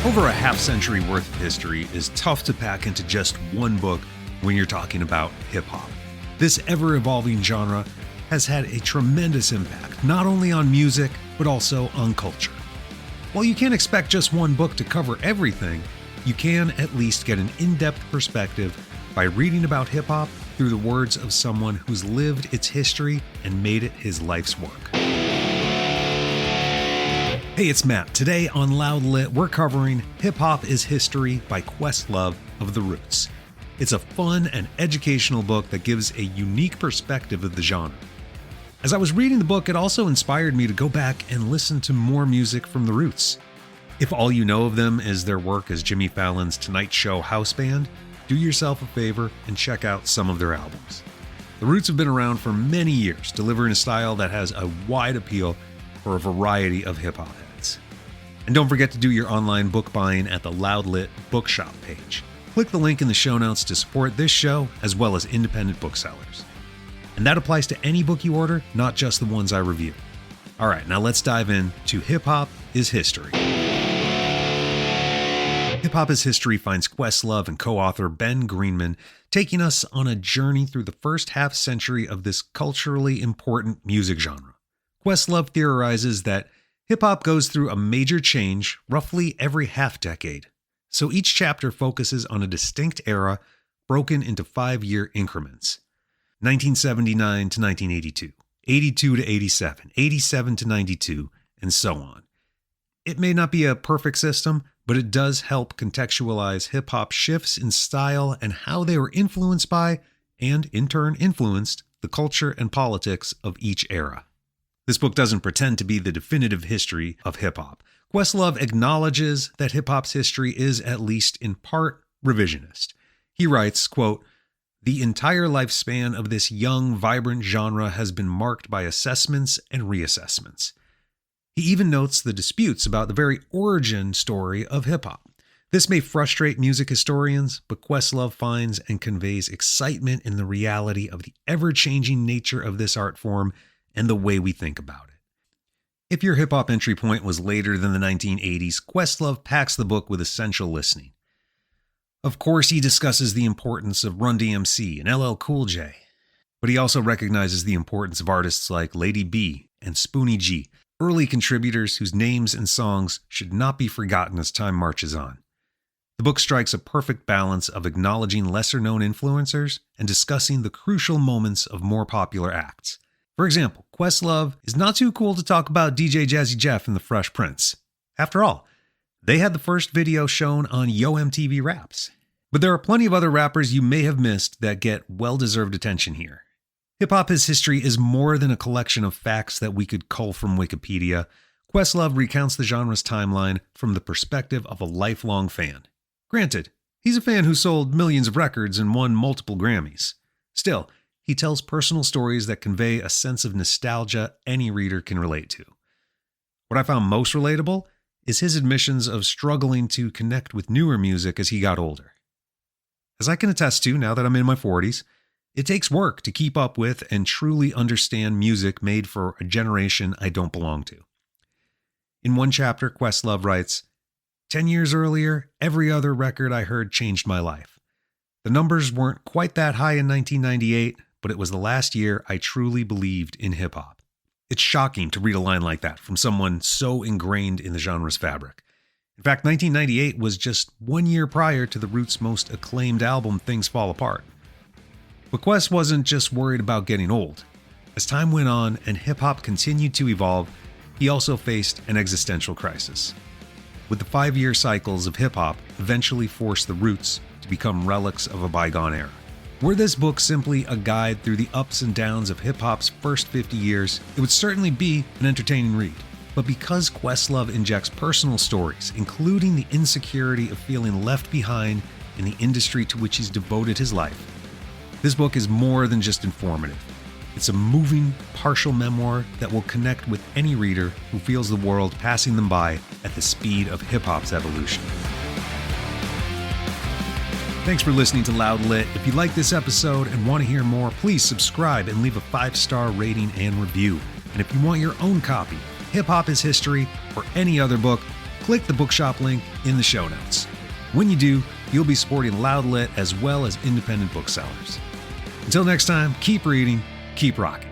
Over a half-century worth of history is tough to pack into just one book when you're talking about hip-hop. This ever-evolving genre has had a tremendous impact, not only on music, but also on culture. While you can't expect just one book to cover everything, you can at least get an in-depth perspective by reading about hip-hop through the words of someone who's lived its history and made it his life's work. Hey, it's Matt. Today on Loud Lit, we're covering Hip Hop is History by Questlove of The Roots. It's a fun and educational book that gives a unique perspective of the genre. As I was reading the book, it also inspired me to go back and listen to more music from The Roots. If all you know of them is their work as Jimmy Fallon's Tonight Show house band, do yourself a favor and check out some of their albums. The Roots have been around for many years, delivering a style that has a wide appeal for a variety of hip-hop heads. And don't forget to do your online book buying at the Loud Lit Bookshop page. Click the link in the show notes to support this show as well as independent booksellers. And that applies to any book you order, not just the ones I review. All right, now let's dive in to Hip Hop is History. Hip Hop is History finds Questlove and co-author Ben Greenman taking us on a journey through the first half century of this culturally important music genre. Questlove theorizes that hip-hop goes through a major change roughly every half-decade, so each chapter focuses on a distinct era broken into 5-year increments. 1979 to 1982, 82 to 87, 87 to 92, and so on. It may not be a perfect system, but it does help contextualize hip-hop shifts in style and how they were influenced by, and in turn influenced, the culture and politics of each era. This book doesn't pretend to be the definitive history of hip-hop. Questlove acknowledges that hip-hop's history is, at least in part, revisionist. He writes, quote, "The entire lifespan of this young, vibrant genre has been marked by assessments and reassessments." He even notes the disputes about the very origin story of hip-hop. This may frustrate music historians, but Questlove finds and conveys excitement in the reality of the ever-changing nature of this art form and the way we think about it. If your hip-hop entry point was later than the 1980s, Questlove packs the book with essential listening. Of course, he discusses the importance of Run DMC and LL Cool J, but he also recognizes the importance of artists like Lady B and Spoonie G, early contributors whose names and songs should not be forgotten as time marches on. The book strikes a perfect balance of acknowledging lesser-known influencers and discussing the crucial moments of more popular acts. For example, Questlove is not too cool to talk about DJ Jazzy Jeff and the Fresh Prince. After all, they had the first video shown on Yo MTV Raps. But there are plenty of other rappers you may have missed that get well-deserved attention here. Hip Hop is History is more than a collection of facts that we could cull from Wikipedia. Questlove recounts the genre's timeline from the perspective of a lifelong fan. Granted, he's a fan who sold millions of records and won multiple Grammys. Still, he tells personal stories that convey a sense of nostalgia any reader can relate to. What I found most relatable is his admissions of struggling to connect with newer music as he got older. As I can attest to now that I'm in my 40s, it takes work to keep up with and truly understand music made for a generation I don't belong to. In one chapter, Questlove writes, 10 years earlier, every other record I heard changed my life. The numbers weren't quite that high in 1998, but it was the last year I truly believed in hip-hop. It's shocking to read a line like that from someone so ingrained in the genre's fabric. In fact, 1998 was just 1 year prior to the Roots' most acclaimed album, Things Fall Apart. But Quest wasn't just worried about getting old. As time went on and hip-hop continued to evolve, he also faced an existential crisis. With the 5-year cycles of hip-hop eventually forced the Roots to become relics of a bygone era. Were this book simply a guide through the ups and downs of hip-hop's first 50 years, it would certainly be an entertaining read. But because Questlove injects personal stories, including the insecurity of feeling left behind in the industry to which he's devoted his life, this book is more than just informative. It's a moving, partial memoir that will connect with any reader who feels the world passing them by at the speed of hip-hop's evolution. Thanks for listening to Loud Lit. If you like this episode and want to hear more, please subscribe and leave a 5-star rating and review. And if you want your own copy, Hip Hop is History, or any other book, click the bookshop link in the show notes. When you do, you'll be supporting Loudlit as well as independent booksellers. Until next time, keep reading, keep rocking.